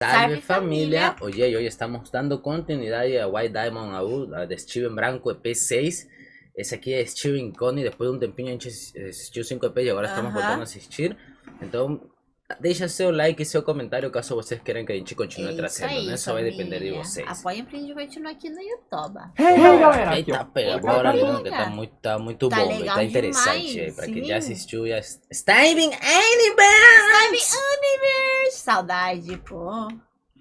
Salve família! Hoje estamos dando continuidade a White Diamond AU, a de Steven Branco, EP 6. Esse aqui é Steven Connie, depois de um tempinho a gente assistiu 5 EPs e agora estamos voltando a assistir. Então, deixa seu like e seu comentário caso vocês queiram que a gente continue trazendo, né? Só vai depender de vocês. Apoiem pra gente continuar aqui no YouTube. Hey, galera! Eita, pega agora, que tá muito Tá bom, legal tá interessante. demais, Pra sim. quem já assistiu, Steven Universe! Universe! Saudade, pô.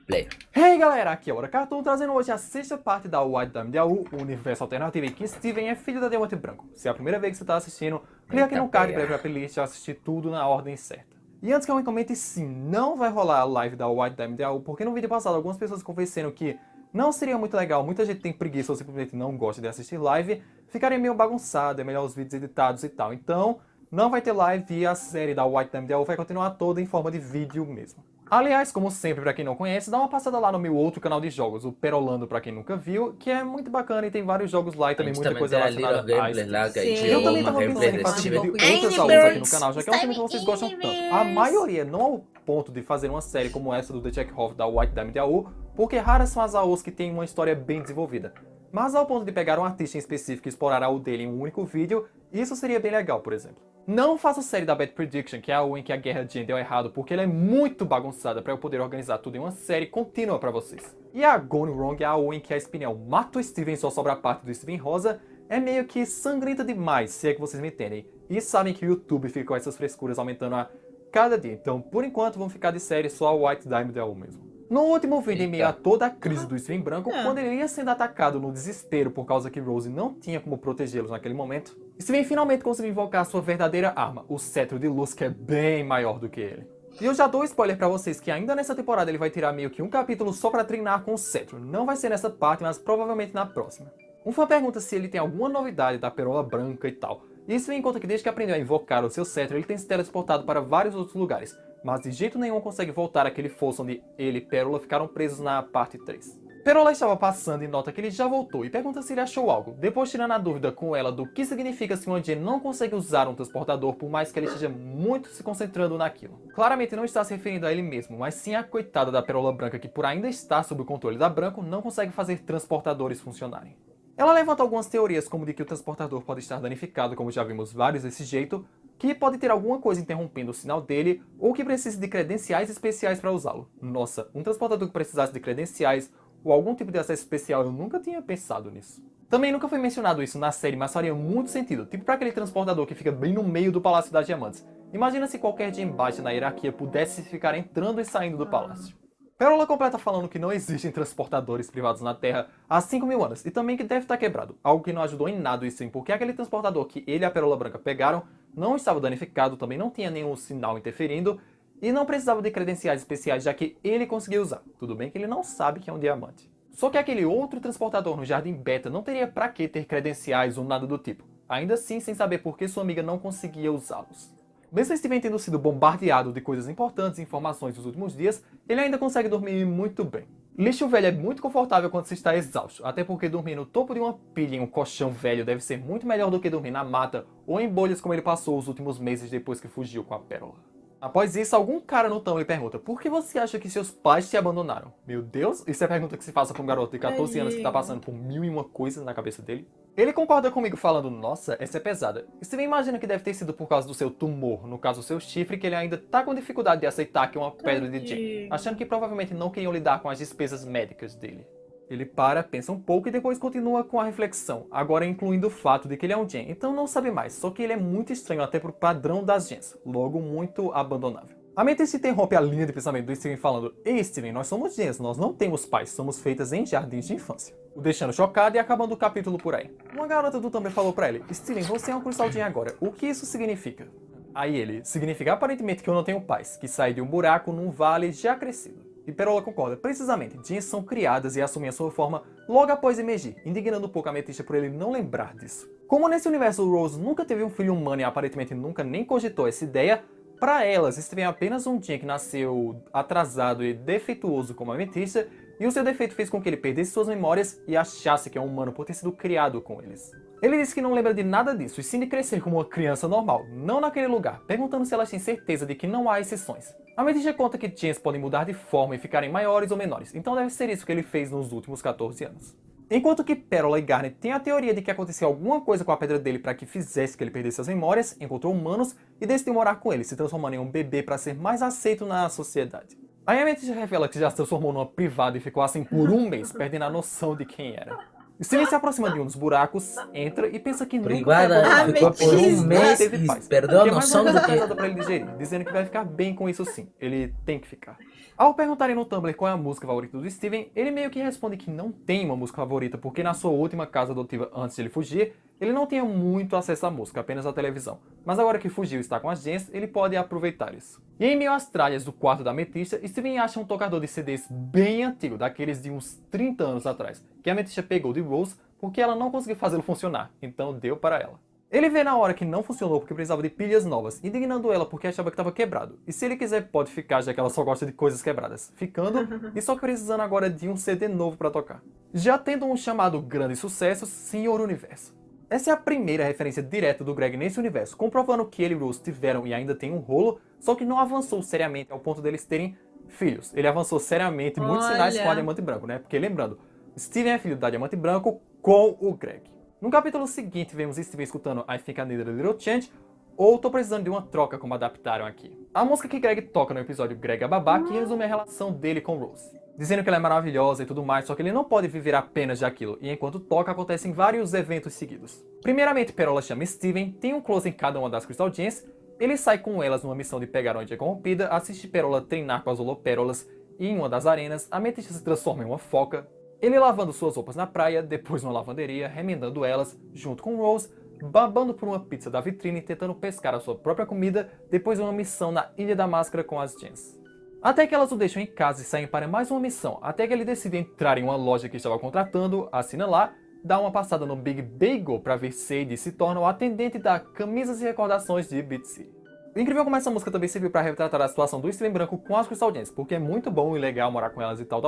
Play. Hey galera, aqui é o Cartoon trazendo hoje a sexta parte da White Diamond AU, o universo alternativo em que Steven é filho da Diamante Branco. Se é a primeira vez que você está assistindo, clica aqui no card para ir pra playlist e assistir tudo na ordem certa. E antes que eu comente, sim, não vai rolar a live da White Diamond AU, porque no vídeo passado algumas pessoas confessando que não seria muito legal, muita gente tem preguiça ou simplesmente não gosta de assistir live, ficaria meio bagunçado, é melhor os vídeos editados e tal. Então, não vai ter live e a série da White Diamond AU vai continuar toda em forma de vídeo mesmo. Aliás, como sempre, pra quem não conhece, dá uma passada lá no meu outro canal de jogos, o Perolando, pra quem nunca viu, que é muito bacana e tem vários jogos lá e também muita coisa relacionada a isso. Eu também tava pensando em fazer vídeo de outras aulas aqui no canal, já que é um tema que vocês gostam tanto. A maioria, não ao ponto de fazer uma série como essa do The Chekhov da White Diamond AU, porque raras são as AOs que têm uma história bem desenvolvida. Mas ao ponto de pegar um artista em específico e explorar a AU dele em um único vídeo, isso seria bem legal, por exemplo. Não faço série da Bad Prediction, que é a AU em que a guerra de Jen deu errado, porque ela é muito bagunçada para eu poder organizar tudo em uma série contínua para vocês. E a Gone Wrong é a AU em que a Spinel mata o Steven e só sobra a parte do Steven rosa, é meio que sangrenta demais, se é que vocês me entendem. E sabem que o YouTube fica com essas frescuras aumentando a cada dia, então por enquanto vamos ficar de série só a White Diamond AU mesmo. No último vídeo, em meio a toda a crise do Steven Branco, quando ele ia sendo atacado no desespero por causa que Rose não tinha como protegê-los naquele momento, Steven finalmente conseguiu invocar sua verdadeira arma, o Cetro de Luz, que é bem maior do que ele. E eu já dou spoiler pra vocês que ainda nessa temporada ele vai tirar meio que um capítulo só pra treinar com o Cetro. Não vai ser nessa parte, mas provavelmente na próxima. Um fã pergunta se ele tem alguma novidade da Perola Branca e tal. E Steven conta que desde que aprendeu a invocar o seu Cetro, ele tem se teletransportado para vários outros lugares, mas de jeito nenhum consegue voltar àquele fosso onde ele e Pérola ficaram presos na parte 3. Pérola estava passando e nota que ele já voltou e pergunta se ele achou algo, depois tirando a dúvida com ela do que significa se uma Jen não consegue usar um transportador por mais que ele esteja muito se concentrando naquilo. Claramente não está se referindo a ele mesmo, mas sim à coitada da Pérola Branca que por ainda estar sob o controle da Branco não consegue fazer transportadores funcionarem. Ela levanta algumas teorias como de que o transportador pode estar danificado, como já vimos vários desse jeito, que pode ter alguma coisa interrompendo o sinal dele, ou que precise de credenciais especiais para usá-lo. Nossa, um transportador que precisasse de credenciais, ou algum tipo de acesso especial, eu nunca tinha pensado nisso. Também nunca foi mencionado isso na série, mas faria muito sentido, tipo para aquele transportador que fica bem no meio do Palácio das Diamantes. Imagina se qualquer Jen baixa na hierarquia pudesse ficar entrando e saindo do palácio. Pérola completa falando que não existem transportadores privados na Terra há 5.000 anos, e também que deve estar quebrado, algo que não ajudou em nada isso, porque aquele transportador que ele e a Pérola Branca pegaram não estava danificado, também não tinha nenhum sinal interferindo, e não precisava de credenciais especiais, já que ele conseguia usar. Tudo bem que ele não sabe que é um diamante. Só que aquele outro transportador no Jardim Beta não teria pra que ter credenciais ou nada do tipo, ainda assim sem saber por que sua amiga não conseguia usá-los. Mesmo Steven tendo sido bombardeado de coisas importantes e informações nos últimos dias, ele ainda consegue dormir muito bem. Lixo velho é muito confortável quando se está exausto, até porque dormir no topo de uma pilha em um colchão velho deve ser muito melhor do que dormir na mata ou em bolhas como ele passou os últimos meses depois que fugiu com a Pérola. Após isso, algum cara no tão lhe pergunta: por que você acha que seus pais te abandonaram? Meu Deus, isso é pergunta que se faça pra um garoto de 14 anos que tá passando por 1001 coisas na cabeça dele. Ele concorda comigo falando: nossa, essa é pesada. E você imagina que deve ter sido por causa do seu tumor, no caso o seu chifre, que ele ainda tá com dificuldade de aceitar que é uma pedra de Jen, achando que provavelmente não queriam lidar com as despesas médicas dele. Ele para, pensa um pouco e depois continua com a reflexão, agora incluindo o fato de que ele é um Jen, então não sabe mais, só que ele é muito estranho até pro padrão das Jens, logo muito abandonável. A mente se interrompe a linha de pensamento do Steven falando: ei Steven, nós somos Jens, nós não temos pais, somos feitas em jardins de infância. O deixando chocado e acabando o capítulo por aí. Uma garota do Tumblr falou pra ele: Steven, você é um cristal Jen agora, o que isso significa? Aí ele: significa aparentemente que eu não tenho pais, que saí de um buraco num vale já crescido. E Pérola concorda, precisamente, Jens são criadas e assumem a sua forma logo após emergir, indignando um pouco a Ametista por ele não lembrar disso. Como nesse universo Rose nunca teve um filho humano e aparentemente nunca nem cogitou essa ideia, para elas Steven é apenas um Jen que nasceu atrasado e defeituoso como a Ametista, e o seu defeito fez com que ele perdesse suas memórias e achasse que é um humano por ter sido criado com eles. Ele disse que não lembra de nada disso, e sim de crescer como uma criança normal, não naquele lugar, perguntando se elas têm certeza de que não há exceções. Amethyst conta que genes podem mudar de forma e ficarem maiores ou menores, então deve ser isso que ele fez nos últimos 14 anos. Enquanto que Pérola e Garnet têm a teoria de que aconteceu alguma coisa com a pedra dele para que fizesse que ele perdesse as memórias, encontrou humanos e decidiu morar com ele, se transformando em um bebê para ser mais aceito na sociedade. Aí a Amethyst revela que já se transformou numa privada e ficou assim por um mês, perdendo a noção de quem era. Steven se aproxima de um dos buracos, entra e pensa que nunca Privada, vai ficou por um mês teve e paz. perdeu a Que é mais noção uma do coisa que... pesada pra ele digerir, dizendo que vai ficar bem com isso sim, ele tem que ficar. Ao perguntarem no Tumblr qual é a música favorita do Steven, ele meio que responde que não tem uma música favorita, porque na sua última casa adotiva antes de ele fugir, ele não tinha muito acesso à música, apenas à televisão. Mas agora que fugiu e está com as gens, ele pode aproveitar isso. E em meio às tralhas do quarto da Amethyst, Steven acha um tocador de CDs bem antigo, daqueles de uns 30 anos atrás, que a Amethyst pegou de Rose porque ela não conseguiu fazê-lo funcionar, então deu para ela. Ele vê na hora que não funcionou porque precisava de pilhas novas, indignando ela porque achava que estava quebrado. E se ele quiser pode ficar, já que ela só gosta de coisas quebradas. Ficando, e só precisando agora de um CD novo para tocar. Já tendo um chamado grande sucesso, Senhor Universo. Essa é a primeira referência direta do Greg nesse universo, comprovando que ele e Rose tiveram e ainda tem um rolo, só que não avançou seriamente ao ponto deles terem filhos. Ele avançou seriamente, muitos sinais com a Diamante Branco, né? Porque lembrando, Steven é filho da Diamante Branco com o Greg. No capítulo seguinte, vemos Steven escutando I Think I Need a Little Change, ou Tô Precisando de uma Troca, como adaptaram aqui. A música que Greg toca no episódio Greg é Babá, que resume a relação dele com Rose. Dizendo que ela é maravilhosa e tudo mais, só que ele não pode viver apenas daquilo, e enquanto toca, acontecem vários eventos seguidos. Primeiramente, Pérola chama Steven, tem um close em cada uma das Crystal Gems, ele sai com elas numa missão de pegar onde é corrompida, assiste Pérola treinar com as Holopérolas, e em uma das arenas, a Amethyst se transforma em uma foca, ele lavando suas roupas na praia, depois numa lavanderia, remendando elas, junto com Rose, babando por uma pizza da vitrine, tentando pescar a sua própria comida, depois uma missão na Ilha da Máscara com as Gens. Até que elas o deixam em casa e saem para mais uma missão, até que ele decide entrar em uma loja que estava contratando, assina lá, dá uma passada no Big Bagel para ver Sadie e se torna o atendente da Camisas e Recordações de Beat City. O incrível como essa música também serviu para retratar a situação do Steven Branco com as Crystal Gems, porque é muito bom e legal morar com elas e tal,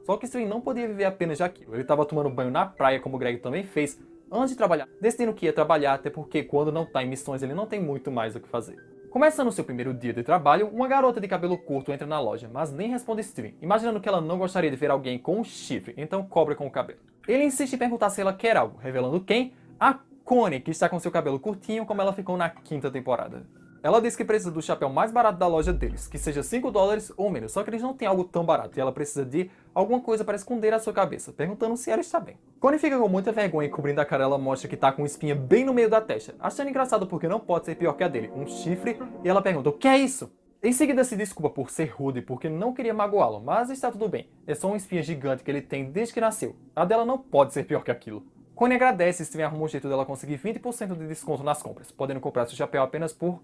só que Steven não podia viver apenas daquilo. Ele estava tomando banho na praia, como o Greg também fez, antes de trabalhar, decidindo que ia trabalhar, até porque quando não está em missões ele não tem muito mais o que fazer. Começando seu primeiro dia de trabalho, uma garota de cabelo curto entra na loja, mas nem responde Steven, imaginando que ela não gostaria de ver alguém com um chifre, então cobre com o cabelo. Ele insiste em perguntar se ela quer algo, revelando quem? A Connie, que está com seu cabelo curtinho como ela ficou na 5ª temporada. Ela diz que precisa do chapéu mais barato da loja deles, que seja $5 ou menos, só que eles não têm algo tão barato e ela precisa de alguma coisa para esconder a sua cabeça, perguntando se ela está bem. Connie fica com muita vergonha e cobrindo a cara, ela mostra que tá com uma espinha bem no meio da testa, achando engraçado porque não pode ser pior que a dele, um chifre, e ela pergunta, o que é isso? Em seguida se desculpa por ser rude porque não queria magoá-lo, mas está tudo bem, é só uma espinha gigante que ele tem desde que nasceu, a dela não pode ser pior que aquilo. Connie agradece e Steven arruma um jeito dela conseguir 20% de desconto nas compras, podendo comprar seu chapéu apenas por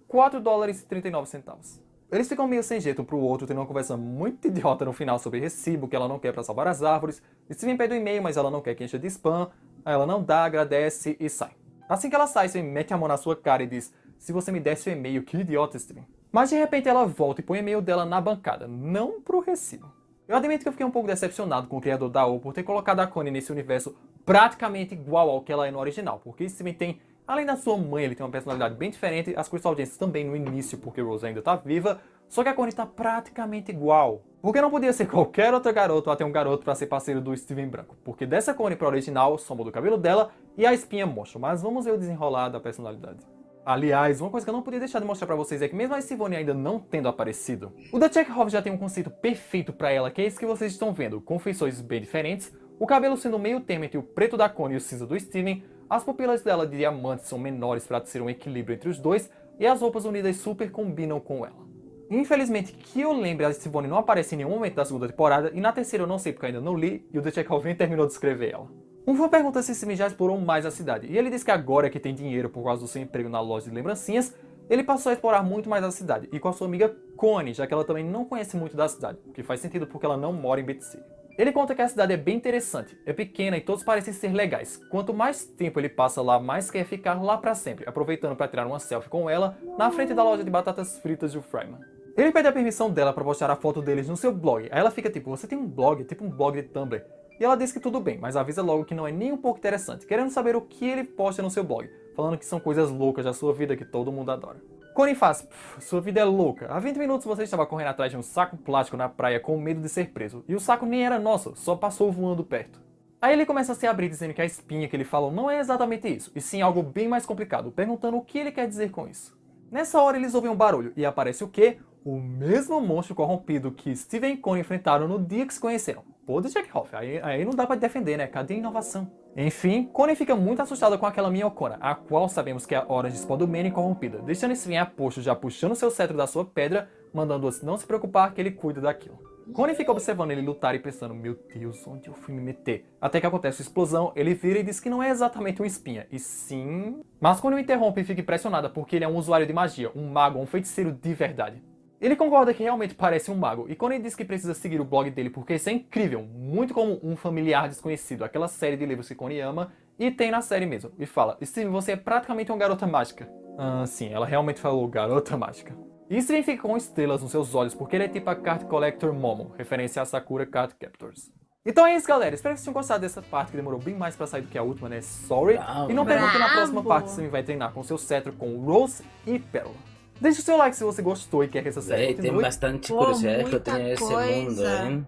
$4,39. Eles ficam meio sem jeito um pro outro, tendo uma conversa muito idiota no final sobre recibo que ela não quer pra salvar as árvores. Steven pede o e-mail, mas ela não quer que encha de spam. Aí ela não dá, agradece e sai. Assim que ela sai, Steven mete a mão na sua cara e diz, se você me desse o e-mail, que idiota, Steven. Mas de repente ela volta e põe o e-mail dela na bancada, não pro recibo. Eu admito que eu fiquei um pouco decepcionado com o criador da O por ter colocado a Connie nesse universo praticamente igual ao que ela é no original, porque Steven tem, além da sua mãe, ele tem uma personalidade bem diferente, as Crystal Gems também no início, porque Rose ainda tá viva, só que a Connie tá praticamente igual. Porque não podia ser qualquer outra garota ou até um garoto pra ser parceiro do Steven Branco, porque dessa Connie pra original, só muda o cabelo dela e a espinha monstro, mas vamos ver o desenrolar da personalidade. Aliás, uma coisa que eu não podia deixar de mostrar pra vocês é que mesmo a Sivone ainda não tendo aparecido, o The Chekhov já tem um conceito perfeito pra ela, que é isso que vocês estão vendo, com feições bem diferentes, o cabelo sendo meio termo entre o preto da Connie e o cinza do Steven, as pupilas dela de diamante são menores para ter um equilíbrio entre os dois, e as roupas unidas super combinam com ela. Infelizmente, que eu lembre, a Sivone não aparece em nenhum momento da segunda temporada, e na terceira eu não sei porque eu ainda não li, e o The Chekhov nem terminou de escrever ela. Um fã pergunta se Steven já explorou mais a cidade, e ele diz que agora que tem dinheiro por causa do seu emprego na loja de lembrancinhas, ele passou a explorar muito mais a cidade, e com a sua amiga Connie, já que ela também não conhece muito da cidade, o que faz sentido porque ela não mora em Beat City. Ele conta que a cidade é bem interessante, é pequena e todos parecem ser legais. Quanto mais tempo ele passa lá, mais quer ficar lá pra sempre, aproveitando para tirar uma selfie com ela na frente da loja de batatas fritas de Fryman. Ele pede a permissão dela para postar a foto deles no seu blog, aí ela fica tipo, você tem um blog? Tipo um blog de Tumblr. E ela diz que tudo bem, mas avisa logo que não é nem um pouco interessante, querendo saber o que ele posta no seu blog, falando que são coisas loucas da sua vida que todo mundo adora. Connie faz, sua vida é louca. Há 20 minutos você estava correndo atrás de um saco plástico na praia com medo de ser preso. E o saco nem era nosso, só passou voando perto. Aí ele começa a se abrir dizendo que a espinha que ele falou não é exatamente isso, e sim algo bem mais complicado, perguntando o que ele quer dizer com isso. Nessa hora eles ouvem um barulho, e aparece o quê? O mesmo monstro corrompido que Steven e Connie enfrentaram no dia que se conheceram. Pô, do Jack Hoff, aí não dá pra defender, né? Cadê a inovação? Enfim, Connie fica muito assustada com aquela minhocona, a qual sabemos que é a Orange Spodumene corrompida, deixando Steven a posto já puxando seu cetro da sua pedra, mandando-o não se preocupar que ele cuida daquilo. Connie fica observando ele lutar e pensando, meu Deus, onde eu fui me meter? Até que acontece a explosão, ele vira e diz que não é exatamente um espinha, e sim... Mas Connie o interrompe e fica impressionada porque ele é um usuário de magia, um mago, um feiticeiro de verdade. Ele concorda que realmente parece um mago, e Connie diz que precisa seguir o blog dele porque isso é incrível, muito como Um Familiar Desconhecido, aquela série de livros que Connie ama, e tem na série mesmo, e fala, Steven, você é praticamente uma garota mágica. Sim, ela realmente falou garota mágica. E Steven fica com estrelas nos seus olhos porque ele é tipo a Card Collector Momo, referência a Sakura Card Captors. Então é isso, galera. Espero que vocês tenham gostado dessa parte que demorou bem mais pra sair do que a última, né? Sorry. E não pergunte que na próxima parte Steven vai treinar com seu cetro com Rose e Pérola. Deixe o seu like se você gostou e quer que essa série continue. Tem bastante curiosidade que eu tenho nesse mundo, hein?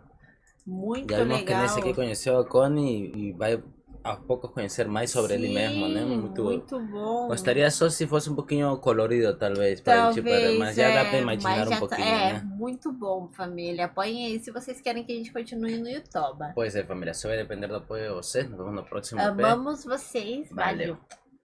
Muito Já vimos que legal. nesse aqui conheceu a Connie e vai a pouco conhecer mais sobre ele mesmo, né? Muito bom. Gostaria só se fosse um pouquinho colorido, talvez, para mas já dá pra imaginar um pouquinho, né? Muito bom, família. Apoiem aí se vocês querem que a gente continue no YouTube. Pois é, família, só vai depender do apoio de vocês. Nos vemos no próximo Amamos vocês. Valeu. Valeu.